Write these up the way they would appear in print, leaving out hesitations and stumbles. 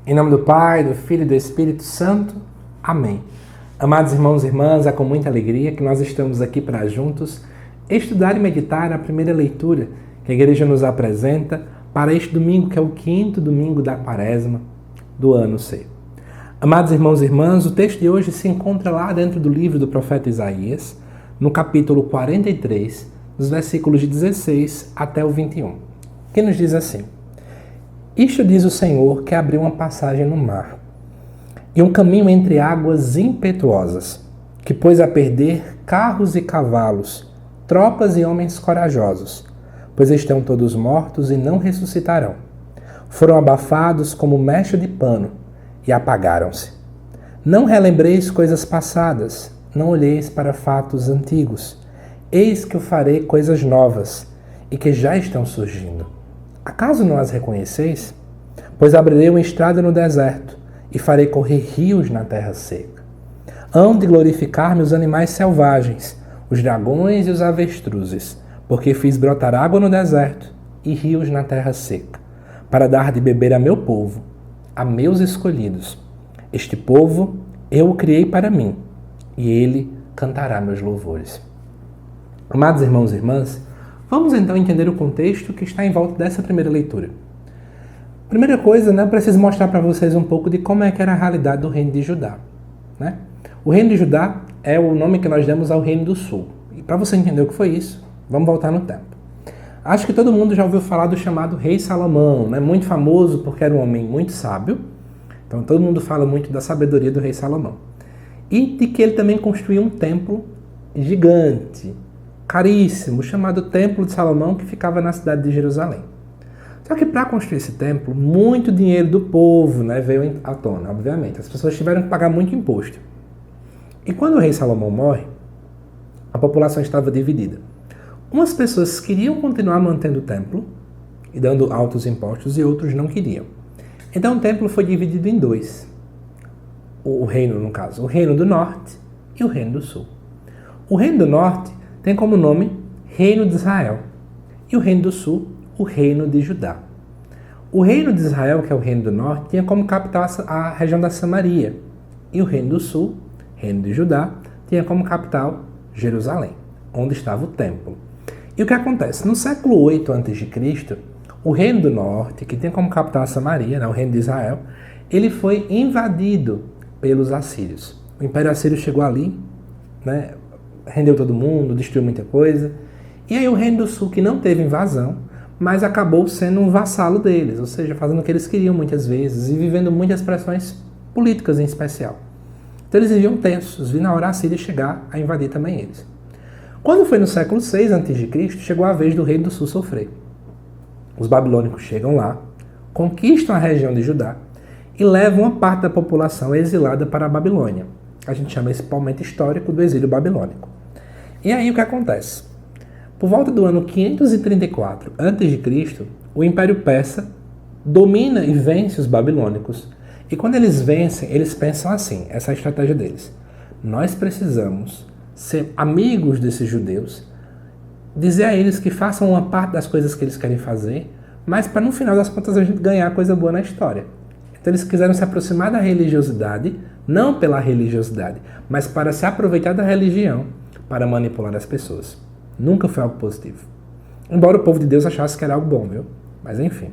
Em nome do Pai, do Filho e do Espírito Santo. Amém. Amados irmãos e irmãs, é com muita alegria que nós estamos aqui para juntos estudar e meditar a primeira leitura que a Igreja nos apresenta para este domingo, que é o quinto domingo da Quaresma do ano C. Amados irmãos e irmãs, o texto de hoje se encontra lá dentro do livro do profeta Isaías, no capítulo 43, nos versículos de 16 até o 21, que nos diz assim: Isto diz o Senhor, que abriu uma passagem no mar e um caminho entre águas impetuosas, que pôs a perder carros e cavalos, tropas e homens corajosos, pois estão todos mortos e não ressuscitarão. Foram abafados como mecha de pano e apagaram-se. Não relembreis coisas passadas, não olheis para fatos antigos. Eis que eu farei coisas novas e que já estão surgindo. Acaso não as reconheceis? Pois abrirei uma estrada no deserto e farei correr rios na terra seca. Hão de glorificar-me os animais selvagens, os dragões e os avestruzes, porque fiz brotar água no deserto e rios na terra seca, para dar de beber a meu povo, a meus escolhidos. Este povo eu o criei para mim, e ele cantará meus louvores. Amados irmãos e irmãs, vamos então entender o contexto que está em volta dessa primeira leitura. Primeira coisa, eu preciso mostrar para vocês um pouco de como é que era a realidade do reino de Judá. O reino de Judá é o nome que nós damos ao reino do sul. E para você entender o que foi isso, vamos voltar no tempo. Acho que todo mundo já ouviu falar do chamado rei Salomão, muito famoso porque era um homem muito sábio. Então todo mundo fala muito da sabedoria do rei Salomão. E de que ele também construiu um templo gigante, caríssimo, chamado Templo de Salomão, que ficava na cidade de Jerusalém. Só que para construir esse templo, muito dinheiro do povo veio à tona, obviamente. As pessoas tiveram que pagar muito imposto. E quando o rei Salomão morre, a população estava dividida. Umas pessoas queriam continuar mantendo o templo e dando altos impostos, e outros não queriam. Então o templo foi dividido em dois. O reino, no caso, o reino do norte e o reino do sul. O reino do norte tem como nome Reino de Israel, e o reino do sul, o Reino de Judá. O Reino de Israel, que é o Reino do Norte, tinha como capital a região da Samaria, e o Reino do Sul, Reino de Judá, tinha como capital Jerusalém, onde estava o templo. E o que acontece? No século 8 a.C., o Reino do Norte, que tinha como capital a Samaria, o Reino de Israel, ele foi invadido pelos assírios. O Império Assírio chegou ali, rendeu todo mundo, destruiu muita coisa. E aí o Reino do Sul, que não teve invasão, mas acabou sendo um vassalo deles, ou seja, fazendo o que eles queriam muitas vezes e vivendo muitas pressões políticas em especial. Então eles viviam tensos, vindo a hora a Síria chegar a invadir também eles. Quando foi no século 6 a.C., chegou a vez do Reino do Sul sofrer. Os babilônicos chegam lá, conquistam a região de Judá e levam uma parte da população exilada para a Babilônia. A gente chama esse momento histórico do exílio babilônico. E aí o que acontece? Por volta do ano 534 a.C., o Império Persa domina e vence os babilônicos. E quando eles vencem, eles pensam assim, essa é a estratégia deles: nós precisamos ser amigos desses judeus, dizer a eles que façam uma parte das coisas que eles querem fazer, mas para no final das contas a gente ganhar coisa boa na história. Então eles quiseram se aproximar da religiosidade, não pela religiosidade, mas para se aproveitar da religião para manipular as pessoas. Nunca foi algo positivo. Embora o povo de Deus achasse que era algo bom, viu? Mas enfim.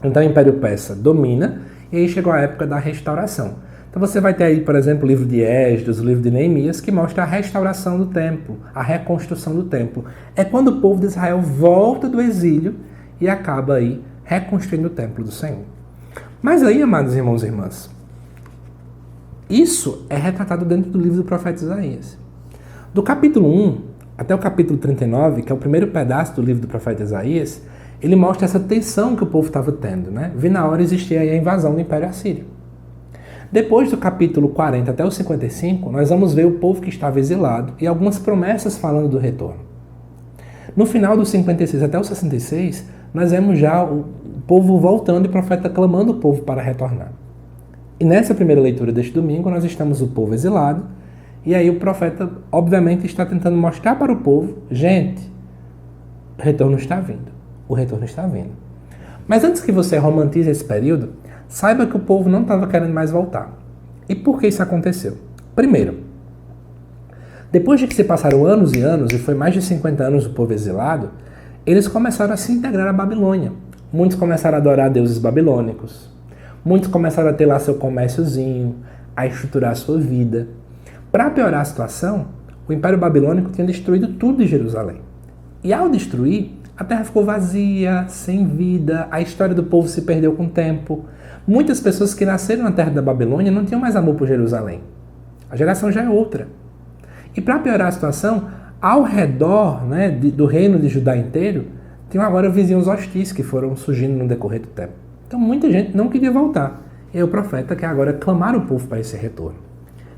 Então o Império Persa domina, e aí chegou a época da restauração. Então você vai ter aí, por exemplo, o livro de Esdras, o livro de Neemias, que mostra a restauração do templo, a reconstrução do templo. É quando o povo de Israel volta do exílio e acaba aí reconstruindo o templo do Senhor. Mas aí, amados irmãos e irmãs, isso é retratado dentro do livro do profeta Isaías. Do capítulo 1 até o capítulo 39, que é o primeiro pedaço do livro do profeta Isaías, ele mostra essa tensão que o povo estava tendo. Vi na hora existir aí a invasão do Império Assírio. Depois do capítulo 40 até o 55, nós vamos ver o povo que estava exilado e algumas promessas falando do retorno. No final do 56 até o 66, nós vemos já o povo voltando e o profeta clamando o povo para retornar. E nessa primeira leitura deste domingo, nós estamos o povo exilado, e aí o profeta, obviamente, está tentando mostrar para o povo: gente, o retorno está vindo. O retorno está vindo. Mas antes que você romantize esse período, saiba que o povo não estava querendo mais voltar. E por que isso aconteceu? Primeiro, depois de que se passaram anos e anos, e foi mais de 50 anos do povo exilado, eles começaram a se integrar à Babilônia. Muitos começaram a adorar deuses babilônicos. Muitos começaram a ter lá seu comérciozinho, a estruturar a sua vida. Para piorar a situação, o Império Babilônico tinha destruído tudo de Jerusalém. E ao destruir, a terra ficou vazia, sem vida, a história do povo se perdeu com o tempo. Muitas pessoas que nasceram na terra da Babilônia não tinham mais amor por Jerusalém. A geração já é outra. E para piorar a situação, ao redor, né, do reino de Judá inteiro, tinham agora vizinhos hostis que foram surgindo no decorrer do tempo. Então muita gente não queria voltar. E o profeta quer agora clamar o povo para esse retorno.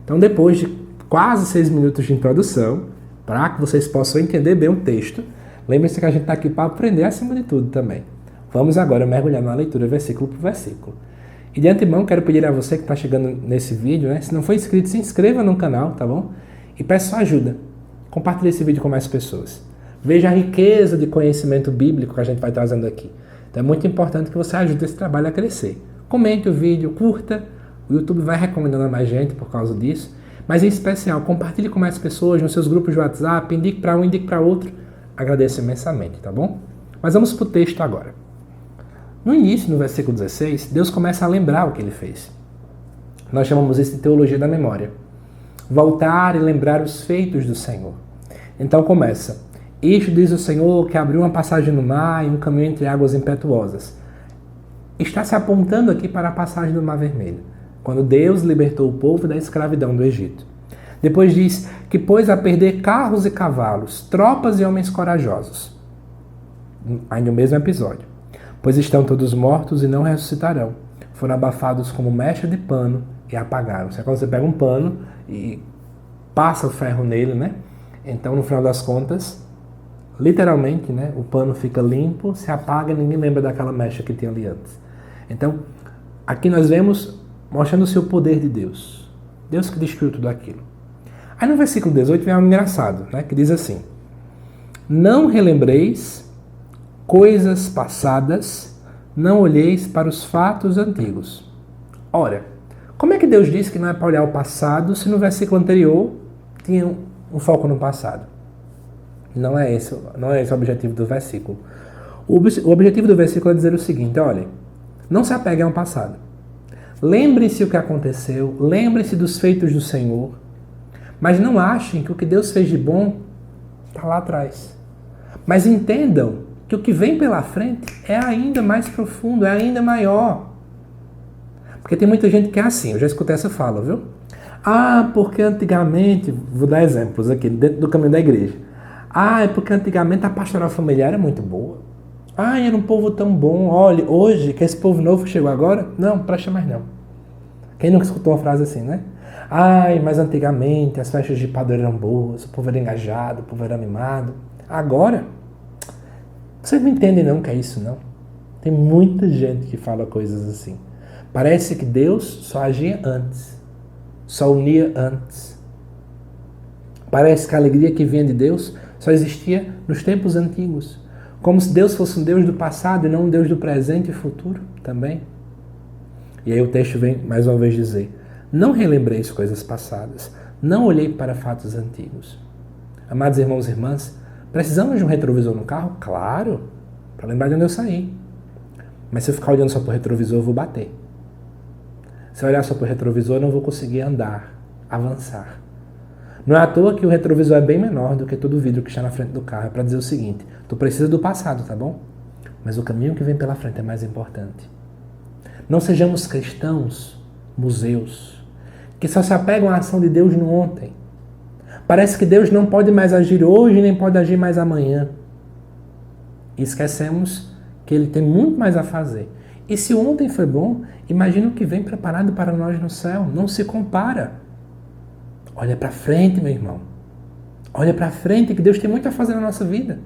Então depois de quase 6 minutos de introdução, para que vocês possam entender bem o texto, lembre-se que a gente está aqui para aprender acima de tudo também. Vamos agora mergulhar na leitura versículo por versículo. E de antemão quero pedir a você que está chegando nesse vídeo, né, se não for inscrito, se inscreva no canal, tá bom? E peço sua ajuda. Compartilhe esse vídeo com mais pessoas. Veja a riqueza de conhecimento bíblico que a gente vai trazendo aqui. Então é muito importante que você ajude esse trabalho a crescer. Comente o vídeo, curta. O YouTube vai recomendando a mais gente por causa disso. Mas em especial, compartilhe com mais pessoas nos seus grupos de WhatsApp, indique para um, indique para outro. Agradeço imensamente, tá bom? Mas vamos para o texto agora. No início, no versículo 16, Deus começa a lembrar o que ele fez. Nós chamamos isso de teologia da memória. Voltar e lembrar os feitos do Senhor. Então começa. Isto diz o Senhor que abriu uma passagem no mar e um caminho entre águas impetuosas. Está se apontando aqui para a passagem do Mar Vermelho, quando Deus libertou o povo da escravidão do Egito. Depois diz que pôs a perder carros e cavalos, tropas e homens corajosos. Ainda o mesmo episódio. Pois estão todos mortos e não ressuscitarão. Foram abafados como mecha de pano e apagaram. Isso é quando você pega um pano e passa o ferro nele, né? Então, no final das contas, literalmente, né, o pano fica limpo, se apaga e ninguém lembra daquela mecha que tinha ali antes. Então, aqui nós vemos mostrando-se o poder de Deus. Deus que destruiu tudo aquilo. Aí no versículo 18 vem algo engraçado, né, que diz assim: não relembreis coisas passadas, não olheis para os fatos antigos. Ora, como é que Deus disse que não é para olhar o passado se no versículo anterior tinha um foco no passado? Não é esse o objetivo do versículo. O objetivo do versículo é dizer o seguinte: olhem, não se apeguem ao passado. Lembrem-se o que aconteceu, lembrem-se dos feitos do Senhor, mas não achem que o que Deus fez de bom está lá atrás. Mas entendam que o que vem pela frente é ainda mais profundo, é ainda maior. Porque tem muita gente que é assim, eu já escutei essa fala, viu? Ah, porque antigamente, vou dar exemplos aqui, dentro do caminho da igreja. Ah, é porque antigamente a pastoral familiar era muito boa. Ah, era um povo tão bom. Olha, hoje, que esse povo novo chegou agora, não, presta mais não. Quem nunca escutou uma frase assim, né? Ai, mas antigamente as festas de padroeiro eram boas, o povo era engajado, o povo era animado. Agora, vocês não entendem não que é isso, não. Tem muita gente que fala coisas assim. Parece que Deus só agia antes, só unia antes. Parece que a alegria que vinha de Deus só existia nos tempos antigos. Como se Deus fosse um Deus do passado e não um Deus do presente e futuro também. E aí o texto vem mais uma vez dizer: não relembreis coisas passadas, não olhei para fatos antigos. Amados irmãos e irmãs, precisamos de um retrovisor no carro? Claro, para lembrar de onde eu saí. Mas se eu ficar olhando só para o retrovisor, eu vou bater. Se eu olhar só para o retrovisor, eu não vou conseguir andar, avançar. Não é à toa que o retrovisor é bem menor do que todo o vidro que está na frente do carro. É para dizer o seguinte: tu precisa do passado, tá bom? Mas o caminho que vem pela frente é mais importante. Não sejamos cristãos, museus, que só se apegam à ação de Deus no ontem. Parece que Deus não pode mais agir hoje, nem pode agir mais amanhã. E esquecemos que Ele tem muito mais a fazer. E se ontem foi bom, imagina o que vem preparado para nós no céu. Não se compara. Olha para frente, meu irmão. Olha para frente, que Deus tem muito a fazer na nossa vida.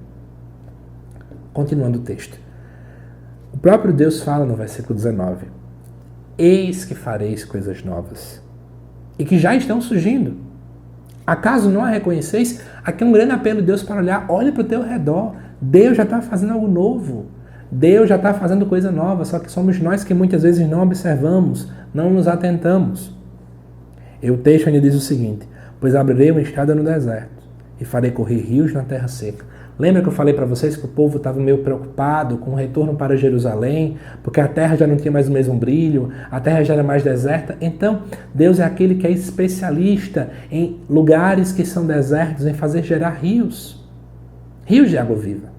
Continuando o texto. O próprio Deus fala no versículo 19: eis que fareis coisas novas, e que já estão surgindo. Acaso não a reconheceis? Aqui é um grande apelo de Deus para olhar. Olha para o teu redor. Deus já está fazendo algo novo. Deus já está fazendo coisa nova, só que somos nós que muitas vezes não observamos, não nos atentamos. E o texto ainda diz o seguinte: pois abrirei uma estrada no deserto e farei correr rios na terra seca. Lembra que eu falei para vocês que o povo estava meio preocupado com o retorno para Jerusalém, porque a terra já não tinha mais o mesmo brilho, a terra já era mais deserta? Então, Deus é aquele que é especialista em lugares que são desertos, em fazer gerar rios. Rios de água viva.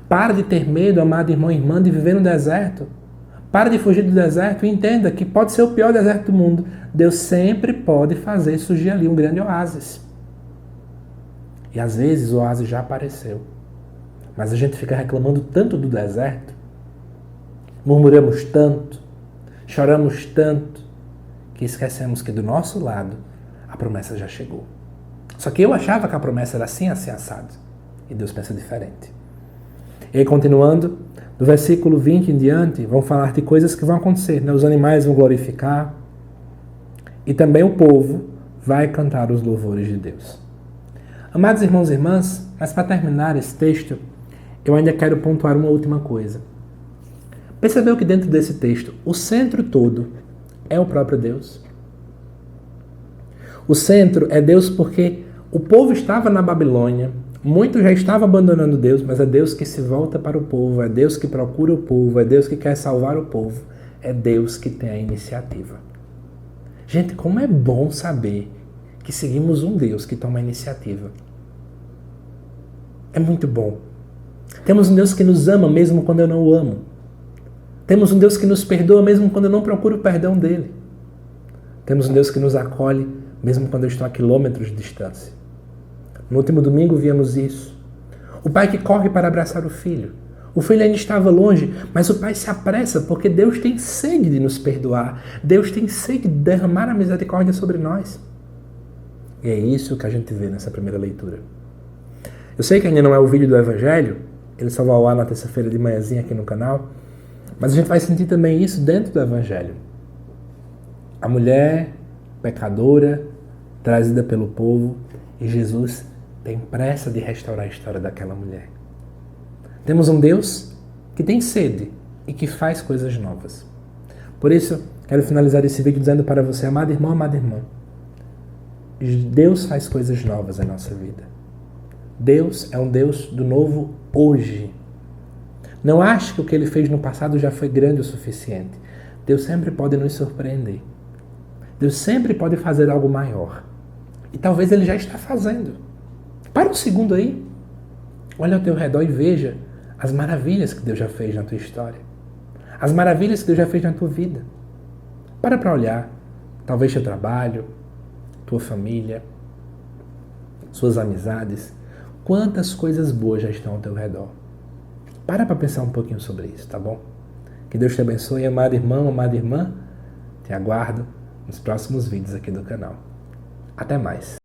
Para de ter medo, amado irmão e irmã, de viver no deserto. Para de fugir do deserto e entenda que pode ser o pior deserto do mundo. Deus sempre pode fazer surgir ali um grande oásis. E às vezes o oásis já apareceu. Mas a gente fica reclamando tanto do deserto, murmuramos tanto, choramos tanto, que esquecemos que do nosso lado a promessa já chegou. Só que eu achava que a promessa era assim, assim, assado. E Deus pensa diferente. E aí, continuando, do versículo 20 em diante, vão falar de coisas que vão acontecer. Né? Os animais vão glorificar e também o povo vai cantar os louvores de Deus. Amados irmãos e irmãs, mas para terminar esse texto, eu ainda quero pontuar uma última coisa. Percebeu que dentro desse texto, o centro todo é o próprio Deus? O centro é Deus porque o povo estava na Babilônia, muito já estava abandonando Deus, mas é Deus que se volta para o povo, é Deus que procura o povo, é Deus que quer salvar o povo, é Deus que tem a iniciativa. Gente, como é bom saber que seguimos um Deus que toma a iniciativa. É muito bom. Temos um Deus que nos ama mesmo quando eu não o amo. Temos um Deus que nos perdoa mesmo quando eu não procuro o perdão dele. Temos um Deus que nos acolhe mesmo quando eu estou a quilômetros de distância. No último domingo vimos isso. O pai que corre para abraçar o filho. O filho ainda estava longe, mas o pai se apressa porque Deus tem sede de nos perdoar. Deus tem sede de derramar a misericórdia sobre nós. E é isso que a gente vê nessa primeira leitura. Eu sei que ainda não é o vídeo do Evangelho, ele só vai ao ar na terça-feira de manhãzinha aqui no canal, mas a gente vai sentir também isso dentro do Evangelho. A mulher pecadora, trazida pelo povo, e Jesus tem pressa de restaurar a história daquela mulher. Temos um Deus que tem sede e que faz coisas novas. Por isso, quero finalizar esse vídeo dizendo para você, amado irmão, amada irmã, Deus faz coisas novas em nossa vida. Deus é um Deus do novo hoje. Não ache que o que Ele fez no passado já foi grande o suficiente. Deus sempre pode nos surpreender. Deus sempre pode fazer algo maior. E talvez Ele já está fazendo. Para um segundo aí. Olha ao teu redor e veja as maravilhas que Deus já fez na tua história. As maravilhas que Deus já fez na tua vida. Para olhar. Talvez teu trabalho, tua família, suas amizades. Quantas coisas boas já estão ao teu redor. Para pensar um pouquinho sobre isso, tá bom? Que Deus te abençoe, amado irmão, amada irmã. Te aguardo nos próximos vídeos aqui do canal. Até mais.